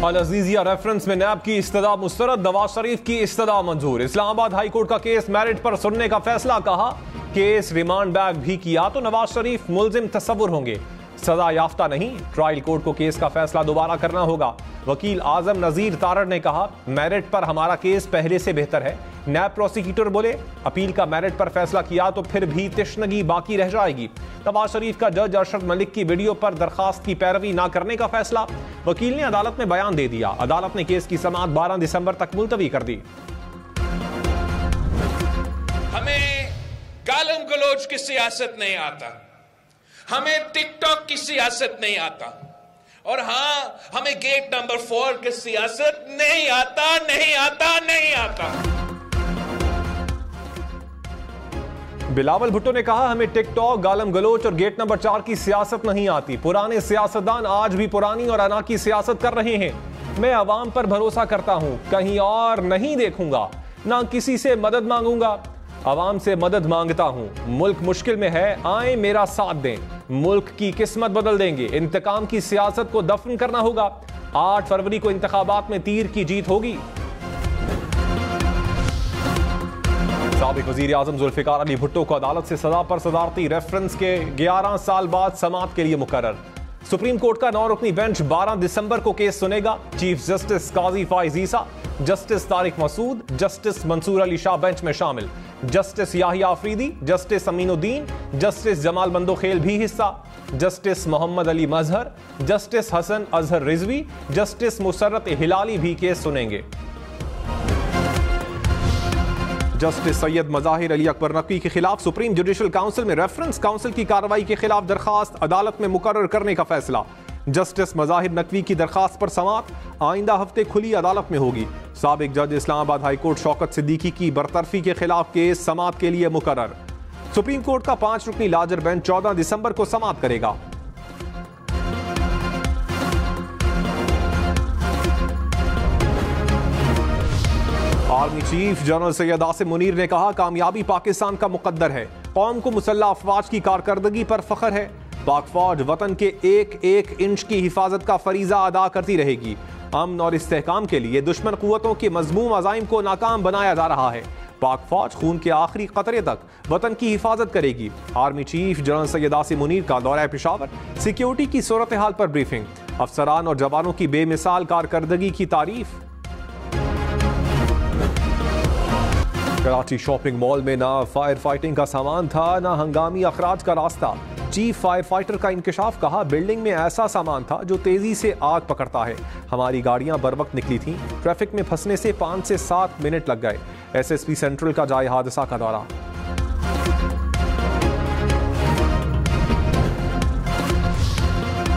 अल Azizia reference में नैब की इस्तदा मुस्तरद, नवाज शरीफ की इस्तदा मंजूर। इस्लामाबाद हाई कोर्ट का केस मेरिट पर सुनने का फैसला, कहा केस रिमांड बैक भी किया तो नवाज शरीफ मुल्जिम तस्वुर होंगे, सजा याफ्ता नहीं। ट्रायल कोर्ट को केस का फैसला दोबारा करना होगा। वकील आजम नजीर तारड़ ने कहा मेरिट पर हमारा केस पहले से बेहतर है। नैब प्रोसिक्यूटर बोले अपील का मेरिट पर फैसला किया तो फिर भी तिश्नगी बाकी रह जाएगी। नवाज शरीफ का जज अरशद मलिक की वीडियो पर दरखास्त की पैरवी न करने का फैसला, वकील ने अदालत में बयान दे दिया। अदालत ने केस की समाअत 12 दिसंबर तक मुलतवी कर दी। हमें गालम गलोच की सियासत नहीं आता, हमें टिकटॉक की सियासत नहीं आता, और हां हमें गेट नंबर 4 की सियासत नहीं आता, नहीं आता, नहीं आता। बिलावल भुट्टो ने कहा हमें टिकटॉक, गालम गलोच और गेट नंबर 4 की सियासत नहीं आती। पुराने सियासतदान आज भी पुरानी और अना की सियासत कर रहे हैं। मैं अवाम पर भरोसा करता हूं, कहीं और नहीं देखूंगा, ना किसी से मदद मांगूंगा। अवाम से मदद मांगता हूं, मुल्क मुश्किल में है, आए मेरा साथ दें, मुल्क की किस्मत बदल देंगे। इंतकाम की सियासत को दफन करना होगा। 8 फरवरी को इंतखाबात में तीर की जीत होगी। साबिक वजीर आजम जुल्फिकार अली भुट्टो को अदालत से सजा पर सदारती रेफरेंस के 11 साल बाद समाअत के लिए मुकर्रर। सुप्रीम कोर्ट का 9 रुकनी बेंच 12 दिसंबर को केस सुनेगा। Chief justice Qazi Faez Isa, justice Tariq Masood, justice Mansoor Ali Shah bench में शामिल। Justice Yahya Afridi, justice Aminuddin, justice Jamal Mandokhail भी हिस्सा। Justice Muhammad Ali Mazhar, justice Hasan Azhar Rizvi, justice Musarrat Hilali भी केस सुनेंगे। जस्टिस सैयद मज़ाहिर अली अकबर नकवी के खिलाफ सुप्रीम जुडिशल काउंसिल में रेफरेंस काउंसिल की कार्रवाई के खिलाफ दरखास्त, अदालत में मुकर्रर करने का फैसला। जस्टिस मज़ाहिर नकवी की दरखास्त पर समाअत आइंदा हफ्ते खुली अदालत में होगी। साबिक जज इस्लामाबाद हाई कोर्ट शौकत सिद्दीकी की बरतरफी के खिलाफ केस समाअत के लिए मुकर्रर। सुप्रीम कोर्ट का 5 रुकनी लार्जर बेंच 14 दिसंबर को समाअत करेगा। Army chief general Syed Asim Munir ने कहा कामयाबी पाकिस्तान का मुकद्दर है, कौम को मुसल्लह अफवाज की कारकर्दगी पर फख्र है। पाक फौज वतन के एक एक इंच की हिफाजत का फरीजा अदा करती रहेगी। अमन और इस्तेहकाम के लिए दुश्मन कुव्वतों के मज़मूम अज़ाइम को नाकाम बनाया जा रहा है। पाक फौज खून के आखिरी कतरे तक वतन की हिफाजत करेगी। Army chief general Syed Asim Munir का दौरा पेशावर, सिक्योरिटी की सूरत हाल पर ब्रीफिंग, अफसरान और जवानों की बेमिसाल कारकर्दगी की तारीफ। कराची शॉपिंग मॉल में ना फायर फाइटिंग का सामान था, ना हंगामी अखराज का रास्ता। चीफ फायर फाइटर का इंकशाफ, कहा बिल्डिंग में ऐसा सामान था जो तेजी से आग पकड़ता है। हमारी गाड़ियां बर वक्त निकली थीं, ट्रैफिक में फंसने से 5 से 7 मिनट लग गए। एसएसपी सेंट्रल का जाए हादसा का दौरा।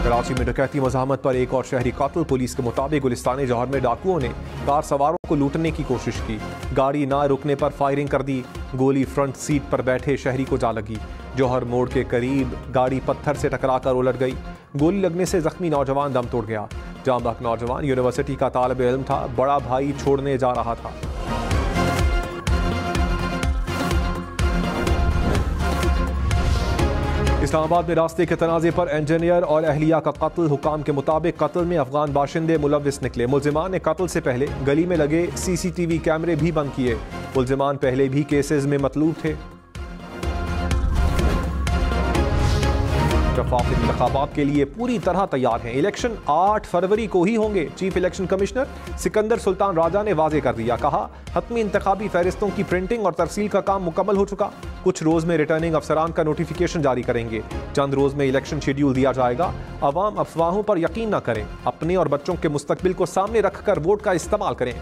कराची में डकैती मज़ाहमत पर एक और शहरी कातिल। पुलिस के मुताबिक गुलिस्तान जौहर में डाकुओं ने कार सवारों को लूटने की कोशिश की, गाड़ी ना रुकने पर फायरिंग कर दी। गोली फ्रंट सीट पर बैठे शहरी को जा लगी। जौहर मोड़ के करीब गाड़ी पत्थर से टकराकर उलट गई। गोली लगने से जख्मी नौजवान दम तोड़ गया। जामबाग नौजवान यूनिवर्सिटी का तालिब इल्म था, बड़ा भाई छोड़ने जा रहा था। इस्लामाबाद में रास्ते के तनाज़े पर इंजीनियर और अहलिया का कत्ल। हुकाम के मुताबिक कत्ल में अफगान बाशिंदे मुलव्विस निकले। मुल्जिमान ने कत्ल से पहले गली में लगे CCTV कैमरे भी बंद किए। मुल्जिमान पहले भी केसेस में मतलूब थे। शफाफ इंतखाबात के लिए पूरी तरह तैयार हैं। इलेक्शन 8 फरवरी को ही होंगे। Chief election commissioner Sikandar Sultan Raja ने वाजे कर दिया, कहा हतमी इंतखाबी फहरिस्तों की प्रिंटिंग और तरसील का काम मुकम्मल हो चुका। कुछ रोज में रिटर्निंग अफसरान का नोटिफिकेशन जारी करेंगे। चंद रोज में इलेक्शन शेड्यूल दिया जाएगा। अवाम अफवाहों पर यकीन न करें, अपने और बच्चों के मुस्तकबिल को सामने रखकर वोट का इस्तेमाल करें।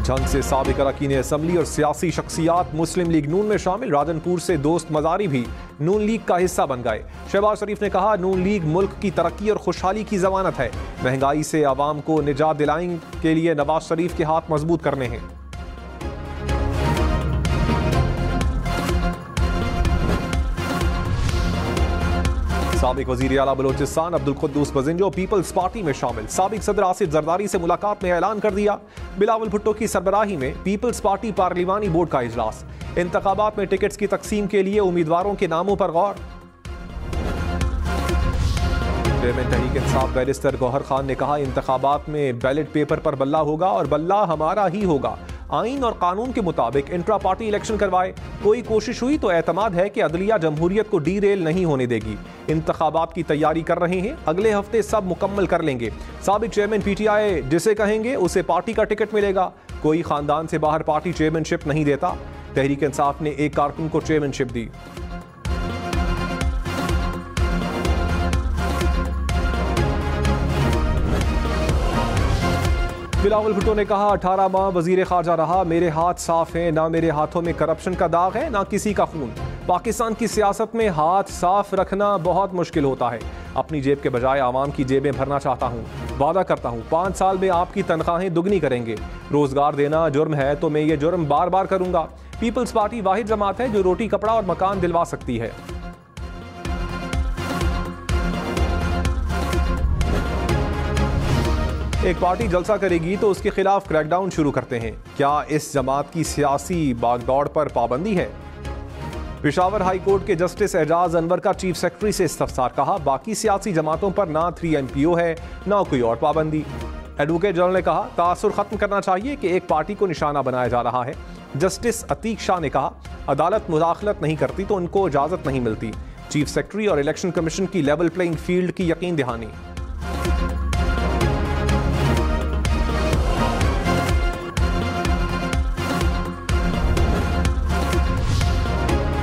जंग से साबिक अरकान असम्बली और सियासी शख्सियात मुस्लिम लीग नून में शामिल। राजनपुर से दोस्त मजारी भी नून लीग का हिस्सा बन गए। शहबाज शरीफ ने कहा नून लीग मुल्क की तरक्की और खुशहाली की जमानत है। महंगाई से आवाम को निजात दिलाने के लिए नवाज शरीफ के हाथ मजबूत करने हैं। साबिक वजीर आला बलोचिस्तान अब्दुल कुद्दूस बजिंजो पीपल्स पार्टी में शामिल। साबिक सदर आसिफ जरदारी से मुलाकात में ऐलान कर दिया। बिलावल भुट्टो की सरबराही में पीपल्स पार्टी पार्लिमानी बोर्ड का इजलास। इंतखाबात में टिकट्स की तकसीम के लिए उम्मीदवारों के नामों पर गौर। चेयरमैन तहरीक इंसाफ बैरिस्टर गौहर खान ने कहा, इंतखाबात में बैलेट पेपर पर बल्ला होगा और बल्ला हमारा ही होगा। आईन और कानून के मुताबिक इंट्रा पार्टी इलेक्शन करवाए। कोई कोशिश हुई तो एतमाद है कि अदलिया जमहूरियत को डीरेल नहीं होने देगी। इंतखाबात की तैयारी कर रहे हैं, अगले हफ्ते सब मुकम्मल कर लेंगे। साबिक चेयरमैन पीटीआई जिसे कहेंगे उसे पार्टी का टिकट मिलेगा। कोई खानदान से बाहर पार्टी चेयरमैनशिप नहीं देता। तहरीक इंसाफ ने एक कारकुन को चेयरमैनशिप दी। बिलावल भुट्टो ने कहा, 18 माह वजीर खारजा रहा, मेरे हाथ साफ हैं, ना मेरे हाथों में करप्शन का दाग है ना किसी का खून। पाकिस्तान की सियासत में हाथ साफ रखना बहुत मुश्किल होता है। अपनी जेब के बजाय आवाम की जेबें भरना चाहता हूँ। वादा करता हूँ 5 साल में आपकी तनख्वाहें दुगनी करेंगे। रोजगार देना जुर्म है तो मैं ये जुर्म बार बार करूंगा। पीपल्स पार्टी वाहिद जमात है जो रोटी कपड़ा और मकान दिलवा सकती है। एक पार्टी जलसा करेगी तो उसके खिलाफ क्रैकडाउन शुरू करते हैं। क्या इस जमात की सियासी बागदौड़ पर पाबंदी है? पेशावर हाई कोर्ट के जस्टिस एजाज अनवर का चीफ सेक्रेटरी से इस्तफसार। कहा, बाकी सियासी जमातों पर ना 3 MPO है ना कोई और पाबंदी। एडवोकेट जनरल ने कहा, तासुर खत्म करना चाहिए कि एक पार्टी को निशाना बनाया जा रहा है। जस्टिस अतीक शाह ने कहा, अदालत मुदाखलत नहीं करती तो उनको इजाजत नहीं मिलती। चीफ सेक्रेटरी और इलेक्शन कमीशन की लेवल प्लेइंग फील्ड की यकीन दहानी।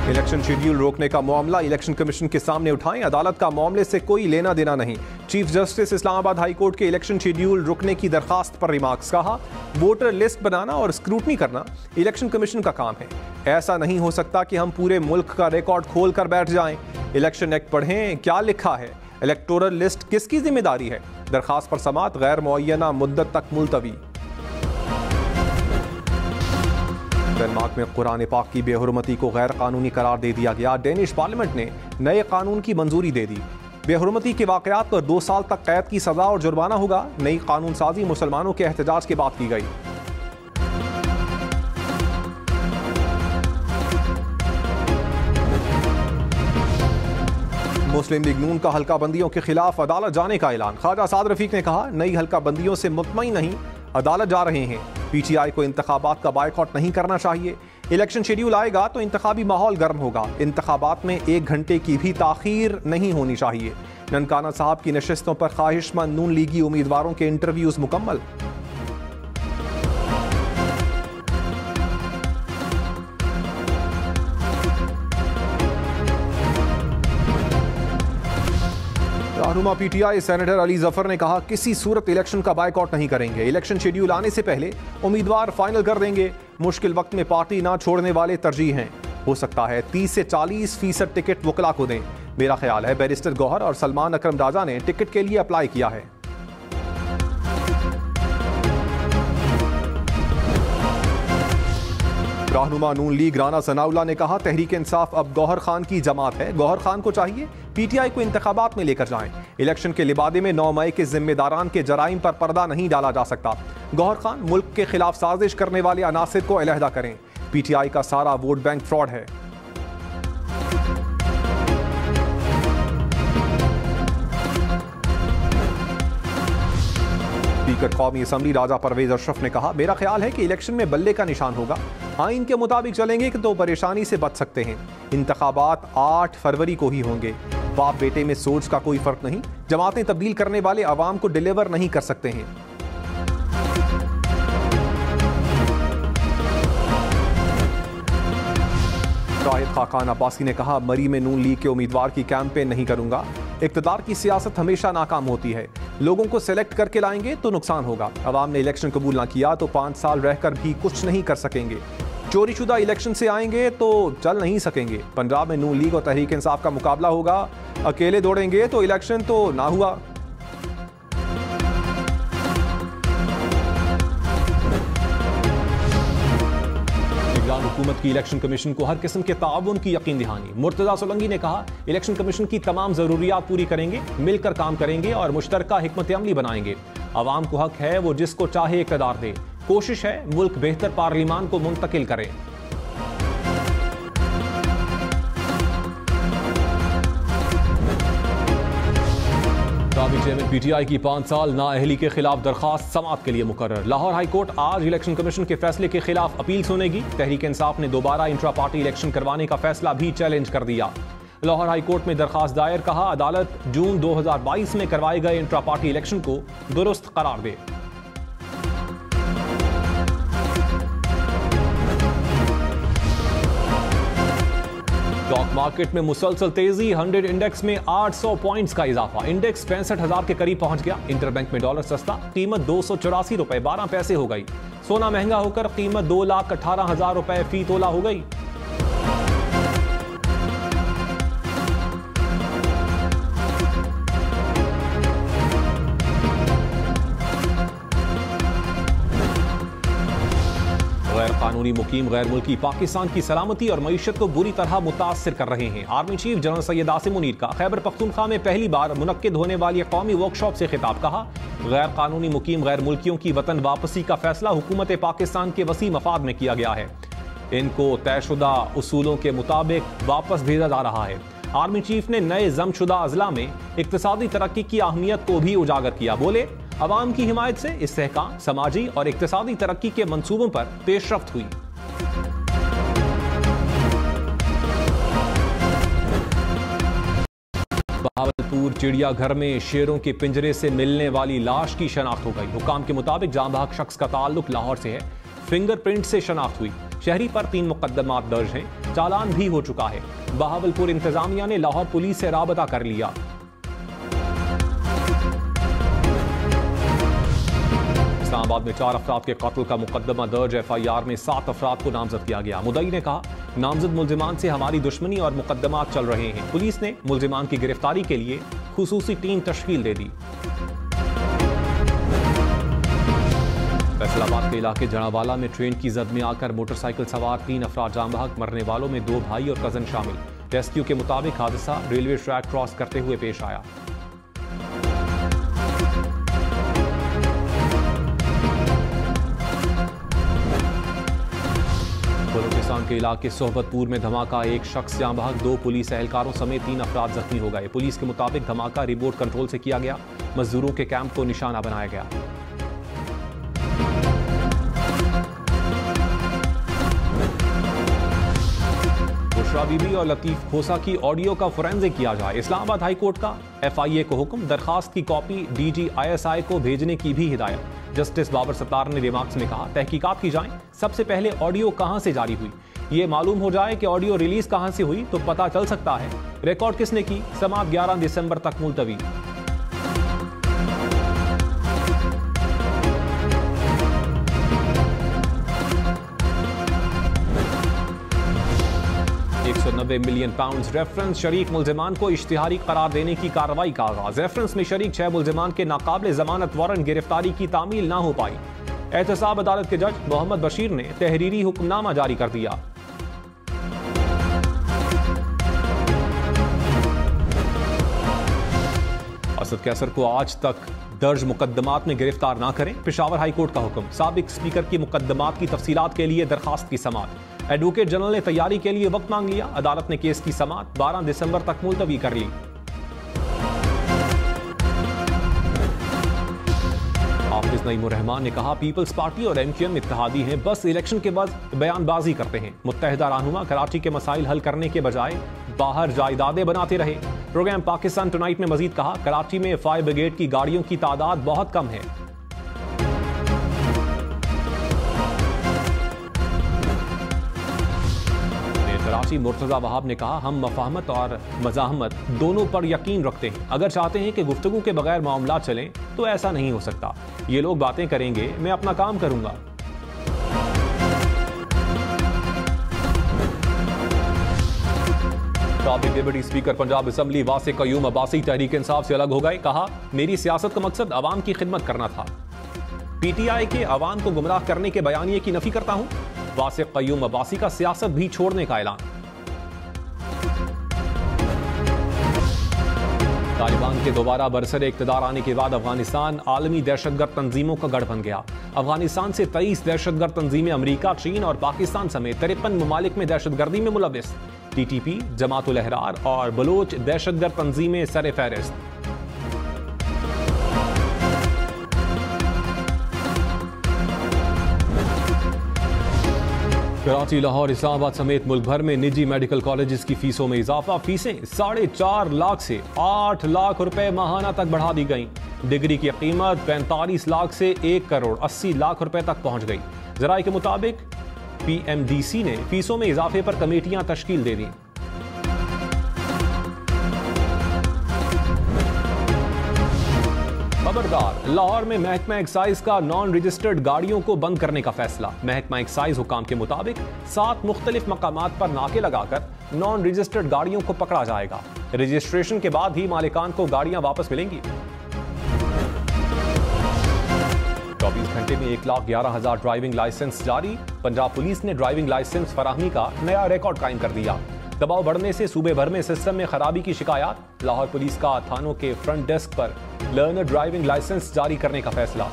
इलेक्शन शेड्यूल रोकने का मामला इलेक्शन कमीशन के सामने उठाएं। अदालत का मामले से कोई लेना देना नहीं। Chief justice Islamabad high court के इलेक्शन शेड्यूल रुकने की दरखास्त पर रिमार्क्स। कहा, वोटर लिस्ट बनाना और स्क्रूटनी करना इलेक्शन कमीशन का काम है। ऐसा नहीं हो सकता कि हम पूरे मुल्क का रिकॉर्ड खोल कर बैठ जाएं। इलेक्शन एक्ट पढ़ें, क्या लिखा है। इलेक्टोरल लिस्ट किसकी जिम्मेदारी है। दरखास्त पर समाअत गैर मुअय्यना मुद्दत तक मुलतवी। डेनमार्क में कुरान पाक की बेहुरमती को गैर कानूनी करार दे दिया गया। डेनिश पार्लियामेंट ने नए कानून की मंजूरी दे दी। बेहुरमती के वाकयात पर 2 साल तक कैद की सजा और जुर्माना होगा। नई कानून साजी मुसलमानों के एहतजाज के बाद की गई। मुस्लिम लीग नून का हल्का बंदियों के खिलाफ अदालत जाने का ऐलान। ख्वाजा साद रफीक ने कहा, नई हल्का बंदियों से मुतमईन नहीं, अदालत जा रहे हैं। पीटीआई को इंतखाबात का बायकॉट नहीं करना चाहिए। इलेक्शन शेड्यूल आएगा तो इंतखाबी माहौल गर्म होगा। इंतखाबात में 1 घंटे की भी ताखीर नहीं होनी चाहिए। ननकाना साहब की नशिस्तों पर ख्वाहिशमंद नून लीगी उम्मीदवारों के इंटरव्यूज मुकम्मल। रहनुमा पीटीआई सेनेटर अली जफर ने कहा, किसी सूरत इलेक्शन का बायकॉट नहीं करेंगे। इलेक्शन शेड्यूल आने से पहले उम्मीदवार फाइनल कर देंगे। मुश्किल वक्त में पार्टी ना छोड़ने वाले तरजीह हैं। हो सकता है 30 से 40% टिकट वकला को दें। मेरा ख्याल है बैरिस्टर गौहर और सलमान अकरम राजा ने टिकट के लिए अप्लाई किया है। रहनुमा नून लीग राना सनाउल्लाह ने कहा, तहरीक इंसाफ अब गौहर खान की जमात है। गौहर खान को चाहिए पीटीआई को इंतखाबात में लेकर जाएं। इलेक्शन के लिबादे में 9 मई के जिम्मेदारान के जराइम पर पर्दा नहीं डाला जा सकता। गौहर खान मुल्क के खिलाफ साजिश करने वाले अनासिर को अलहदा करें। पीटीआई का सारा वोट बैंक फ्रॉड है। स्पीकर कौमी असम्बली राजा परवेज अशरफ ने कहा, मेरा ख्याल है कि इलेक्शन में बल्ले का निशान होगा। आइन के मुताबिक चलेंगे कि तो परेशानी से बच सकते हैं। इंतखाबात 8 फरवरी को ही होंगे। बाप बेटे में सोच का कोई फर्क नहीं। जमातें तब्दील करने वाले अवाम को डिलीवर नहीं कर सकते हैं। शाहिद खाकान अब्बासी ने कहा, मरी में नून लीग के उम्मीदवार की कैंपेन नहीं करूंगा। इक्तदार की सियासत हमेशा नाकाम होती है। लोगों को सेलेक्ट करके लाएंगे तो नुकसान होगा। अवाम ने इलेक्शन कबूल ना किया तो 5 साल रहकर भी कुछ नहीं कर सकेंगे। चोरी शुदा इलेक्शन से आएंगे तो चल नहीं सकेंगे। पंजाब में नून लीग और तहरीक इंसाफ का मुकाबला होगा। अकेले दौड़ेंगे तो इलेक्शन तो ना हुआ। इमरान हुकूमत की इलेक्शन कमीशन को हर किस्म के ताउन की यकीन दहानी। मुर्तजा सोलंकी ने कहा, इलेक्शन कमीशन की तमाम जरूरियात पूरी करेंगे, मिलकर काम करेंगे और मुश्तरका हिकमत अमली बनाएंगे। अवाम को हक है वो जिसको चाहे इक़्तिदार दे। कोशिश है मुल्क बेहतर पार्लिमान को मुंतकिल करे। चेयरमैन पीटीआई की 5 साल नाअहली के खिलाफ दरखास्त समाअत के लिए मुकर्रर। लाहौर हाई कोर्ट आज इलेक्शन कमीशन के फैसले के खिलाफ अपील सुनेगी। तहरीक इंसाफ ने दोबारा इंट्रा पार्टी इलेक्शन करवाने का फैसला भी चैलेंज कर दिया। लाहौर हाई कोर्ट में दरखास्त दायर, कहा अदालत जून 2022 में करवाए गए इंट्रा पार्टी इलेक्शन को दुरुस्त करार दे। स्टॉक मार्केट में मुसलसल तेजी, 100 इंडेक्स में 800 पॉइंट्स का इजाफा। इंडेक्स 65,000 के करीब पहुंच गया। इंटरबैंक में डॉलर सस्ता, कीमत 284 रुपए 12 पैसे हो गई। सोना महंगा होकर कीमत 2,18,000 रुपए फी तोला हो गई। गैर कानूनी मुकीम गैर मुल्की पाकिस्तान की सलामती और मईशत को बुरी तरह मुतासिर कर रहे हैं। Army chief general Syed Asim Munir का खैबर पख्तूनख्वा में पहली बार मुनक्किद होने वाली कौमी वर्कशॉप से खिताब, कहा गैर कानूनी मुकीम गैर मुल्कियों की वतन वापसी का फैसला हुकूमत पाकिस्तान के वसी मफाद में किया गया है। इनको तयशुदा उसूलों के मुताबिक वापस भेजा जा रहा है। आर्मी चीफ ने नए जमशुदा अजला में इक्तिसादी तरक्की की अहमियत को भी उजागर किया। बोले, अवाम की हिमायत से इस्तेहकाम, समाजी और इक्तिसादी तरक्की के मंसूबों पर पेशरफ्त हुई। बहावलपुर चिड़ियाघर में शेरों के पिंजरे से मिलने वाली लाश की शनाख्त हो गई। हुकाम के मुताबिक जांबाग शख्स का ताल्लुक लाहौर से है। फिंगरप्रिंट से शनाख्त हुई। शहरी पर 3 मुकदमात दर्ज हैं। चालान भी हो चुका है। बहावलपुर इंतजामिया ने लाहौर पुलिस से राबता कर लिया। इस्लामाबाद में 4 अफराद के कत्ल का मुकदमा दर्ज। FIR में 7 अफराद को नामजद किया गया। मुद्दई ने कहा, नामजद मुल्जिमान से हमारी दुश्मनी और मुकदमात चल रहे हैं। पुलिस ने मुल्जिमान की गिरफ्तारी के लिए खुसूसी टीम तश्कील दे दी। फैसलाबाद के इलाके जड़ावाला में ट्रेन की जद में आकर मोटरसाइकिल सवार 3 अफराद जाम बहक, मरने वालों में 2 भाई और कजन शामिल। रेस्क्यू के मुताबिक हादसा रेलवे ट्रैक क्रॉस करते हुए पेश आया। बलूचिस्तान के इलाके सोहबतपुर में धमाका, एक शख्स जाम बहक, 2 पुलिस एहलकारों समेत 3 अफराद जख्मी हो गए। पुलिस के मुताबिक धमाका रिमोट कंट्रोल से किया गया। मजदूरों के कैंप को निशाना बनाया गया। बुशरा बीबी और लतीफ खोसा की ऑडियो का फोरेंसिक किया जाए। इस्लामाबाद हाई कोर्ट का FIA को हुक्म, दरखास्त की कॉपी DG ISI को भेजने की भी हिदायत। जस्टिस बाबर सत्तार ने रिमार्क्स में कहा, तहकीकात की जाएं। सबसे पहले ऑडियो कहां से जारी हुई, ये मालूम हो जाए कि ऑडियो रिलीज कहां से हुई तो पता चल सकता है। रिकॉर्ड किसने की, समाअत 11 दिसंबर तक मुलतवी। £190 मिलियन रेफरेंस शरीक मुल्जिमान को इश्तिहारी करार देने की कार्रवाई का आगाज। रेफरेंस में शरीक 6 मुल्जिमान के नाकाबिल जमानत वारंट गिरफ्तारी की तामील ना हो पाई। एहतसाब अदालत के जज मोहम्मद बशीर ने तहरीरी हुक्मनामा जारी कर दिया। असद कैसर को आज तक दर्ज मुकदमात में गिरफ्तार ना करें, पेशावर हाई कोर्ट का हुक्म। साबिक स्पीकर की मुकदमात की तफसीलात के लिए दरखास्त की समाअत। एडवोकेट जनरल ने तैयारी के लिए वक्त मांग लिया। अदालत ने केस की समाअत 12 दिसंबर तक मुलतवी कर ली। हाफिज नईमुर रहमान ने कहा, पीपल्स पार्टी और MQM इत्तेहादी हैं, बस इलेक्शन के बाद बयानबाजी करते हैं। मुत्तहिदा रहनुमा कराची के मसाइल हल करने के बजाय बाहर जायदादें बनाते रहे। प्रोग्राम पाकिस्तान टुनाइट में मजीद कहा, कराची में फायर ब्रिगेड की गाड़ियों की तादाद बहुत कम है। कराची मुर्तजा वहाब ने कहा, हम मफाहमत और मज़ाहमत दोनों पर यकीन रखते हैं। अगर चाहते हैं कि गुफ्तगू के बगैर मामला चलें तो ऐसा नहीं हो सकता। ये लोग बातें करेंगे, मैं अपना काम करूंगा। साबिक deputy speaker Punjab assembly वासिक Qayyum Abbasi Tehreek Insaf से अलग हो गए। कहा, मेरी सियासत का मकसद अवाम की खिदमत करना था। PTI के अवाम को गुमराह करने के बयानिए की नफी करता हूं। वासिक क़य्यूम अब्बासी का सियासत भी छोड़ने का ऐलान। तालिबान के दोबारा बरसरे इक़्तिदार आने के बाद अफगानिस्तान आलमी दहशतगर्द तंजीमों का गढ़ बन गया। अफगानिस्तान से 23 दहशतगर्द तंजीमें अमरीका, चीन और पाकिस्तान समेत 53 ममालिक में दहशतगर्दी में मुलव्विस। TTP, जमातुल अहरार और बलोच दहशतगर्द तंजीमें सरे फहरिस्त। कराची, लाहौर, इस्लामाबाद समेत मुल्क भर में निजी मेडिकल कॉलेजेस की फीसों में इजाफा। फीसें 4.5 लाख से 8 लाख रुपए माहाना तक बढ़ा दी गई। डिग्री की कीमत 45 लाख से 1 करोड़ 80 लाख रुपए तक पहुंच गई। जराये के मुताबिक PMDC ने फीसों में इजाफे पर कमेटियां तश्कील दे दी। खबरदार, लाहौर में महकमा एक्साइज का नॉन रजिस्टर्ड गाड़ियों को बंद करने का फैसला। महकमा एक्साइज हुकाम के मुताबिक 7 मुख्तलिफ मकामात पर नाके लगाकर नॉन रजिस्टर्ड गाड़ियों को पकड़ा जाएगा। रजिस्ट्रेशन के बाद ही मालिकान को गाड़ियां वापस मिलेंगी। 24 घंटे में 1,11,000 ड्राइविंग लाइसेंस जारी। पंजाब पुलिस ने ड्राइविंग लाइसेंस फराहमी का नया रिकॉर्ड कायम कर दिया। दबाव बढ़ने से सूबे भर में सिस्टम में खराबी की शिकायत। लाहौर पुलिस का थानों के फ्रंट डेस्क पर लर्नर ड्राइविंग लाइसेंस जारी करने का फैसला।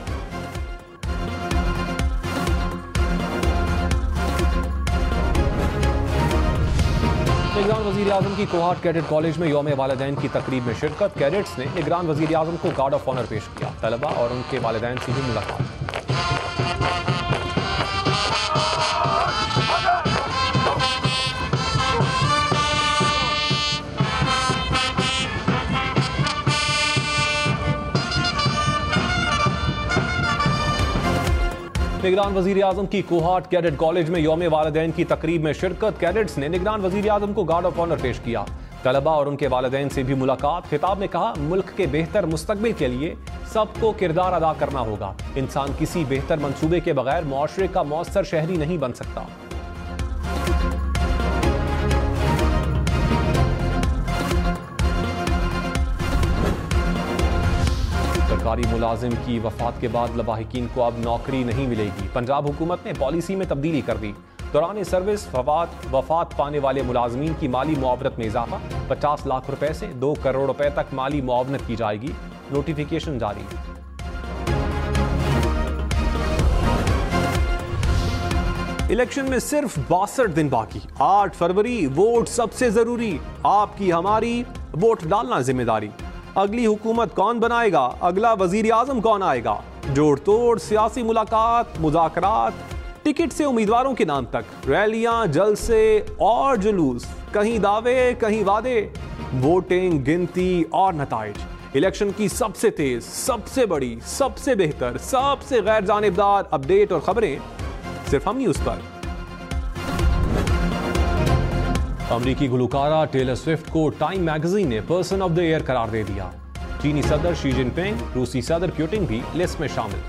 निगरान वजीर आजम की कोहाट कैडेट कॉलेज में यौम वालिदैन की तकरीब में शिरकत। कैडेट्स ने निगरान वजीर आजम को गार्ड ऑफ ऑनर पेश किया। तलबा और उनके वालिदैन से भी मुलाकात। निगरान वजीर आजम की कोहाट कैडेट कॉलेज में यौम वालिदैन की तकरीब में शिरकत। कैडेट्स ने निगरान वजीर आजम को गार्ड ऑफ ऑनर पेश किया। तलबा और उनके वालिदैन से भी मुलाकात। खिताब में कहा, मुल्क के बेहतर मुस्तकबिल के लिए सबको किरदार अदा करना होगा। इंसान किसी बेहतर मंसूबे के बगैर मुआशरे का मौसर शहरी नहीं बन सकता। सरकारी मुलाजिम की वफात के बाद लवाहिकीन को अब नौकरी नहीं मिलेगी। पंजाब हुकूमत ने पॉलिसी में तब्दीली कर दी। दौरान सर्विस वफात पाने वाले मुलाजमीन की माली मुआवनत में इजाफा। 50 लाख रुपए से 2 करोड़ रुपए तक माली मुआवनत की जाएगी। नोटिफिकेशन जारी। इलेक्शन में सिर्फ 62 दिन बाकी। 8 फरवरी, वोट सबसे जरूरी। आपकी हमारी वोट डालना जिम्मेदारी। अगली हुकूमत कौन बनाएगा, अगला वजीर आजम कौन आएगा, जोड़ तोड़ सियासी मुलाकात, मुज़ाकरात, टिकट से उम्मीदवारों के नाम तक, रैलियां, जलसे और जुलूस, कहीं दावे कहीं वादे, वोटिंग, गिनती और नताइज। इलेक्शन की सबसे तेज, सबसे बड़ी, सबसे बेहतर, सबसे गैर जानिबदार अपडेट और खबरें सिर्फ हम न्यूज़ पर। अमरीकी गुलकारा टेलर स्विफ्ट को टाइम मैगजीन ने पर्सन ऑफ द ईयर करार दे दिया। चीनी सदर शी जिनपिंग, रूसी सदर पुतिन भी लिस्ट में शामिल।